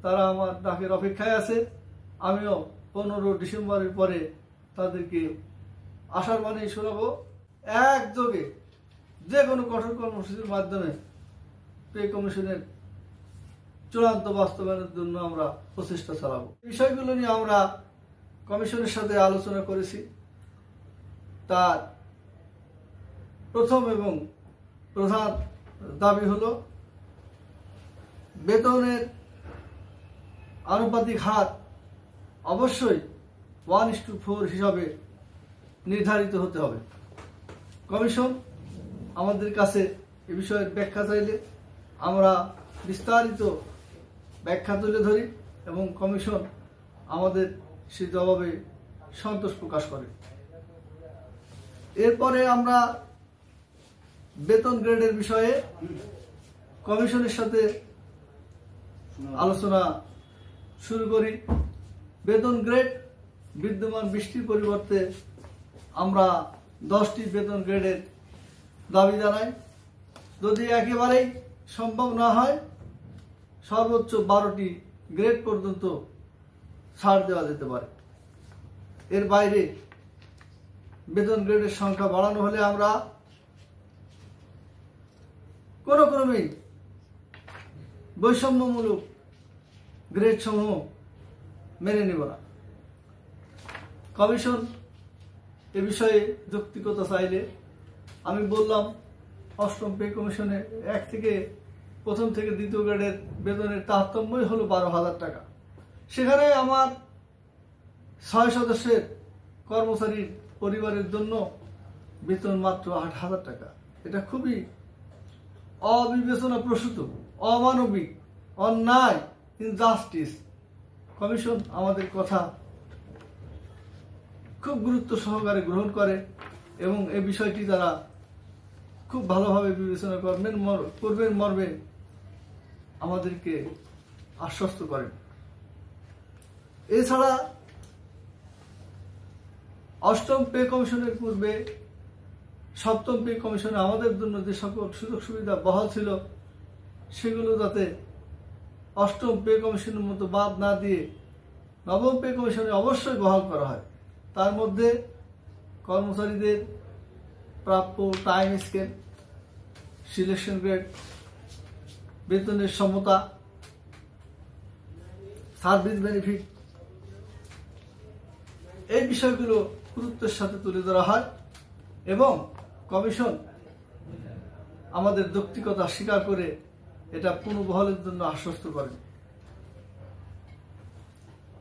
তারা আমার ডাকের অপেক্ষায় আছে। আমিও 15 ডিসেম্বরের পরে তাদেরকে আশার বাণী শোনাবো। একযোগে যে কোনো কঠোর কর্মসূচির মাধ্যমে পে কমিশনের চূড়ান্ত বাস্তবায়নের জন্য আমরা প্রচেষ্টা চালাবো। বিষয়গুলো নিয়ে আমরা কমিশনের সাথে আলোচনা করেছি। তার প্রথম এবং প্রধান দাবি হলো বেতনের আনুপাতিক হার অবশ্যই 1:4 হিসাবে নির্ধারিত হতে হবে। কমিশন আমাদের কাছে এ বিষয়ের ব্যাখ্যা চাইলে আমরা বিস্তারিত ব্যাখ্যা তুলে ধরি এবং কমিশন আমাদের সেই জবাবে সন্তোষ প্রকাশ করে। এরপরে আমরা বেতন গ্রেডের বিষয়ে কমিশনের সাথে আলোচনা শুরু করি। বেতন গ্রেড বিদ্যমান 20টির পরিবর্তে আমরা 10টি বেতন গ্রেডের দাবি জানাই। যদি একেবারেই সম্ভব না হয় সর্বোচ্চ 12টি গ্রেড পর্যন্ত ছাড় দেওয়া যেতে পারে। এর বাইরে বেতন গ্রেডের সংখ্যা বাড়ানো হলে আমরা কোনো ক্রমেই বৈষম্যমূলক গ্রেড সমূহ মেনে নেব না। কমিশন এ বিষয়ে যৌক্তিকতা চাইলে আমি বললাম অষ্টম পে কমিশনে প্রথম থেকে দ্বিতীয় গ্রেডের বেতনের তারতম্যই হলো 12,000 টাকা। সেখানে আমার 6 সদস্যের কর্মচারীর পরিবারের জন্য বেতন মাত্র 8,000 টাকা। এটা খুবই অবিবেচনা প্রসূত, অমানবিক, অন্যায়, ইনজাস্টিস। কমিশন আমাদের কথা খুব গুরুত্ব সহকারে গ্রহণ করে এবং এই বিষয়টি তারা খুব ভালোভাবে বিবেচনা করবেন মর্মে আমাদেরকে আশ্বস্ত করেন। এছাড়া অষ্টম পে কমিশনের পূর্বে সপ্তম পে কমিশনে আমাদের জন্য যে সকল সুযোগ সুবিধা বহাল ছিল সেগুলো যাতে অষ্টম পে কমিশনের মতো বাদ না দিয়ে নবম পে কমিশনে অবশ্যই বহাল করা হয়। তার মধ্যে কর্মচারীদের প্রাপ্য টাইম স্কেল, সিলেকশন গ্রেড, বেতনের সমতা, সার্ভিস বেনিফিট, এই বিষয়গুলো গুরুত্বের সাথে তুলে ধরা হয় এবং কমিশন আমাদের যৌক্তিকতা স্বীকার করে এটা পুনর্বহালের জন্য আশ্বস্ত করেন।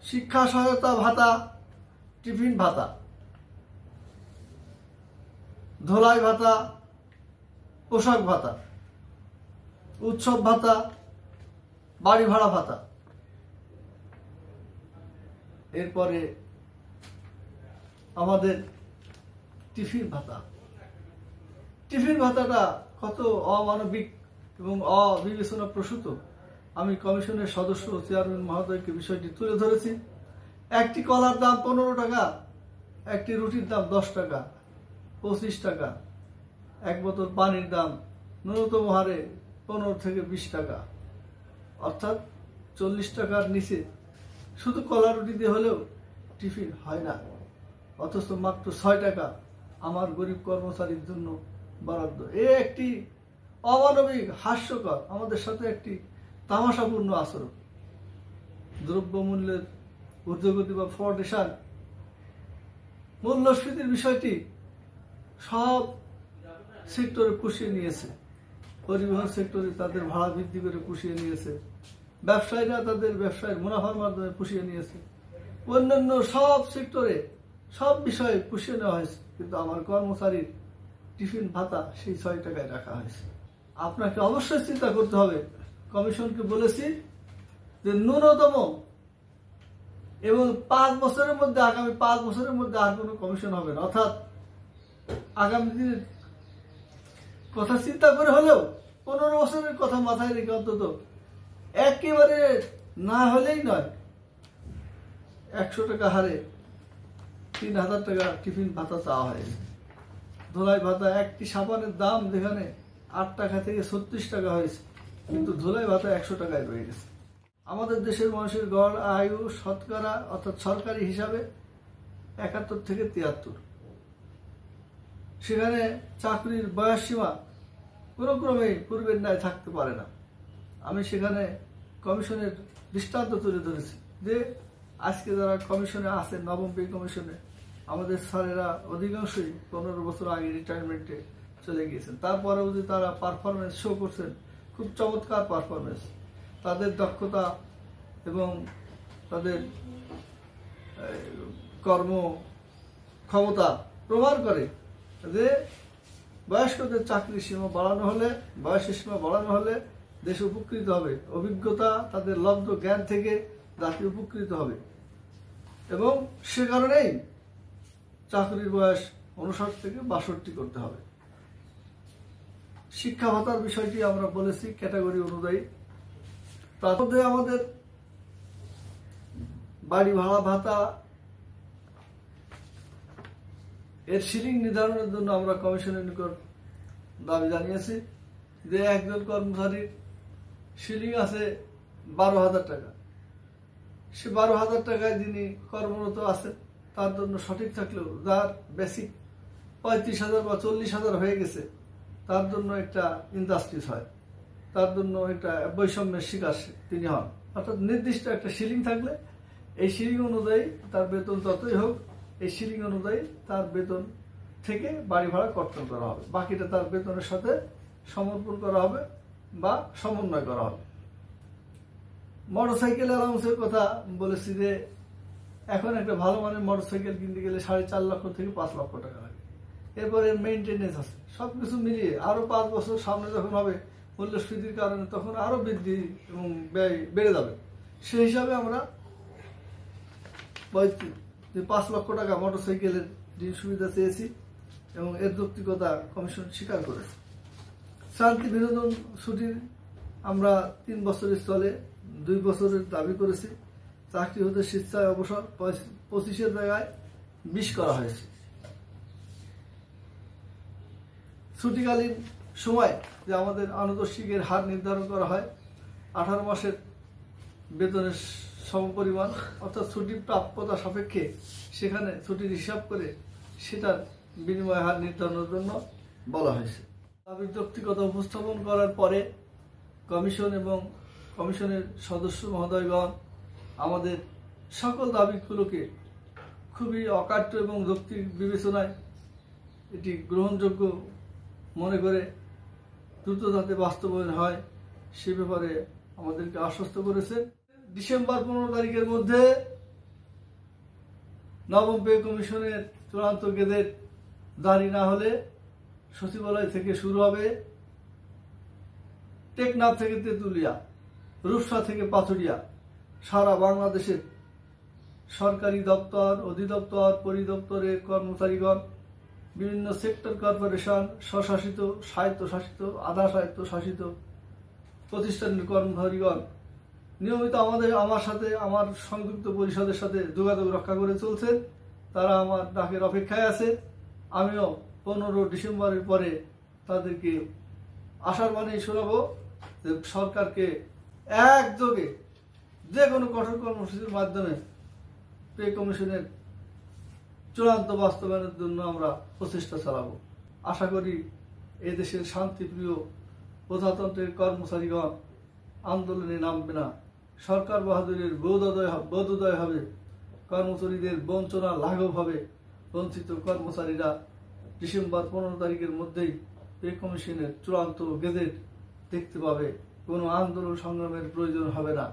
শিক্ষা সহায়তা ভাতা, টিফিন ভাতা, ধোলাই ভাতা, পোশাক ভাতা, উৎসব ভাতা, বাড়ি ভাড়া ভাতা, এরপরে আমাদের টিফিন ভাতা। টিফিন ভাতাটা কত অমানবিক এবং অবিবেচনা প্রসূত আমি কমিশনের সদস্য চেয়ারম্যান মহোদয়কে বিষয়টি তুলে ধরেছি। একটি কলার দাম 15 টাকা, একটি রুটির দাম 10 টাকা, 25 টাকা, এক বোতল পানির দাম ন্যূনতম হারে 15 থেকে 20 টাকা, অর্থাৎ 40 টাকার নিচে শুধু কলা রুটি দিয়ে হলেও টিফিন হয় না। অথচ মাত্র 6 টাকা আমার গরিব কর্মচারীর জন্য বরাদ্দ। এ একটি অমানবিক, হাস্যকর, আমাদের সাথে একটি তামাশাপূর্ণ আচরণ। দ্রব্যমূল্যের ঊর্ধ্বগতি বা ফরডেশন, মূল্যস্ফীতির বিষয়টি সব সেক্টরে পুষিয়ে নিয়েছে। পরিবহন সেক্টরে তাদের ভাড়া বৃদ্ধি করে পুষিয়ে নিয়েছে, ব্যবসায়ীরা তাদের ব্যবসায়ের মুনাফার মাধ্যমে পুষিয়ে নিয়েছে, অন্যান্য সব সেক্টরে সব বিষয়ে পুষিয়ে নেওয়া হয়েছে। কিন্তু আমার কর্মচারীর টিফিন ভাতা সেই 6 টাকায় রাখা হয়েছে। আপনাকে অবশ্যই চিন্তা করতে হবে। কমিশনকে বলেছি যে ন্যূনতম এবং 5 বছরের মধ্যে, আগামী 5 বছরের মধ্যে আর কোনো কমিশন হবে না। অর্থাৎ আগামী দিনের কথা চিন্তা করে হলেও 15 বছরের কথা মাথায় রেখে অন্তত একেবারে না হলেই নয় 100 টাকা হারে 3,000 টাকা টিফিন ভাতা চাওয়া হয়েছে। ধোলাই ভাতা, একটি সাবানের দাম যেখানে 8 টাকা থেকে 36 টাকা হয়েছে, কিন্তু ধোলাই ভাতা 100 টাকায় রয়ে গেছে। আমাদের দেশের মানুষের গড় আয়ু শতকরা অর্থাৎ সরকারি হিসাবে ৭১ থেকে ৭৩। সেখানে চাকরির বয়সসীমা কোনো ক্রমেই পূর্বের ন্যায় থাকতে পারে না। আমি সেখানে কমিশনের দৃষ্টান্ত তুলে ধরেছি যে আজকে যারা কমিশনে আছেন, নবম পে কমিশনে, আমাদের স্যারেরা অধিকাংশই ১৫ বছর আগে রিটায়ারমেন্টে চলে গিয়েছেন। তারপরেও যে তারা পারফরমেন্স শো করছেন, খুব চমৎকার পারফরমেন্স। তাদের দক্ষতা এবং তাদের কর্ম ক্ষমতা প্রমাণ করে যে বয়স্কদের চাকরির সীমা বাড়ানো হলে, বয়সের সীমা বাড়ানো হলে দেশ উপকৃত হবে। অভিজ্ঞতা, তাদের লব্ধ জ্ঞান থেকে জাতি উপকৃত হবে এবং সে কারণেই চাকরির বয়স ৫৯ থেকে ৬২ করতে হবে। শিক্ষা ভাতার বিষয়টি আমরা বলেছি ক্যাটাগরি অনুযায়ী। তার মধ্যে আমাদের বাড়ি ভাড়া ভাতা এর সিলিং নির্ধারণের জন্য আমরা কমিশনের নিকট দাবি জানিয়েছি যে একজন কর্মচারীর সিলিং আছে ১২,০০০ টাকা। সে ১২,০০০ টাকায় যিনি কর্মরত আছেন তার জন্য সঠিক থাকলেও যার বেসিক ৩৫,০০০ বা ৪০,০০০ হয়ে গেছে তার জন্য একটা ইনজাস্টিস হয়, তার জন্য একটা বৈষম্যের শিকার তিনি হন। অর্থাৎ নির্দিষ্ট একটা সিলিং থাকলে এই সিলিং অনুযায়ী তার বেতন যতই হোক, এই সিলিং অনুযায়ী তার বেতন থেকে বাড়ি ভাড়া কর্তন করা হবে, বাকিটা তার বেতনের সাথে সমর্পণ করা হবে বা সমন্বয় করা হবে। মোটরসাইকেল অ্যালাউন্সের কথা বলেছি যে এখন একটা ভালো মানের মোটরসাইকেল কিনতে গেলে ৪.৫ লক্ষ থেকে ৫ লক্ষ টাকা লাগে। এরপরে মেইনটেনেন্স আছে, সবকিছু মিলিয়ে আরো ৫ বছর সামনে যখন হবে মূল্যস্ফীতির কারণে তখন আরো বৃদ্ধি এবং ব্যয় বেড়ে যাবে। সেই হিসাবে আমরা ৫ লক্ষ টাকা মোটরসাইকেলের ঋণ সুবিধা চেয়েছি এবং এর যৌক্তিকতা কমিশন স্বীকার করেছে। শান্তি বিনোদন ছুটির আমরা ৩ বছরের স্থলে ২ বছরের দাবি করেছি। চাকরি হতে স্বেচ্ছায় অবসর ২৫-এর জায়গায় ২০ করা হয়েছে। ছুটিকালীন সময় যে আমাদের আনুতোষিকের হার নির্ধারণ করা হয় ১৮ মাসের বেতনের সমপরিমাণ, অর্থাৎ ছুটির প্রাপ্যতা সাপেক্ষে সেখানে ছুটির হিসাব করে সেটার বিনিময় হার নির্ধারণের জন্য বলা হয়েছে। দাবির যৌক্তিকতা উপস্থাপন করার পরে কমিশন এবং কমিশনের সদস্য মহোদয়গণ আমাদের সকল দাবিগুলোকে খুবই অকাট্য এবং যৌক্তিক বিবেচনায় এটি গ্রহণযোগ্য মনে করে দ্রুত যাতে বাস্তবায়ন হয় সে ব্যাপারে আমাদেরকে আশ্বস্ত করেছে। ডিসেম্বর ১৫ তারিখের মধ্যে নবম পে কমিশনের চূড়ান্ত গেজেট জারি না হলে সচিবালয় থেকে শুরু হবে টেকনাফ থেকে তেঁতুলিয়া, রূপসা থেকে পাথুরিয়া, সারা বাংলাদেশের সরকারি দপ্তর, অধিদপ্তর, পরিদপ্তরের কর্মচারীগণ, বিভিন্ন সেক্টর কর্পোরেশন, স্বশাসিত, স্বায়ত্তশাসিত, আধা স্বায়ত্তশাসিত প্রতিষ্ঠানের কর্মচারীগণ নিয়মিত আমার সাথে, আমার সংযুক্ত পরিষদের সাথে যোগাযোগ রক্ষা করে চলছেন। তারা আমার ডাকের অপেক্ষায় আছে। আমিও ১৫ ডিসেম্বরের পরে তাদেরকে আশার বাণী শোনাবো যে সরকারকে একযোগে যে কোনো কঠোর কর্মসূচির মাধ্যমে পে কমিশনের চূড়ান্ত বাস্তবায়নের জন্য আমরা প্রচেষ্টা চালাবো। আশা করি এদেশের শান্তিপ্রিয় প্রজাতন্ত্রের কর্মচারীগণ আন্দোলনে নামবে না। সরকার বাহাদুরের বোধোদয় হবে, কর্মচারীদের বঞ্চনা লাঘব হবে। বঞ্চিত কর্মচারীরা ডিসেম্বর ১৫ তারিখের মধ্যেই পে কমিশনের চূড়ান্ত গেজেট দেখতে পাবে। কোনো আন্দোলন সংগ্রামের প্রয়োজন হবে না।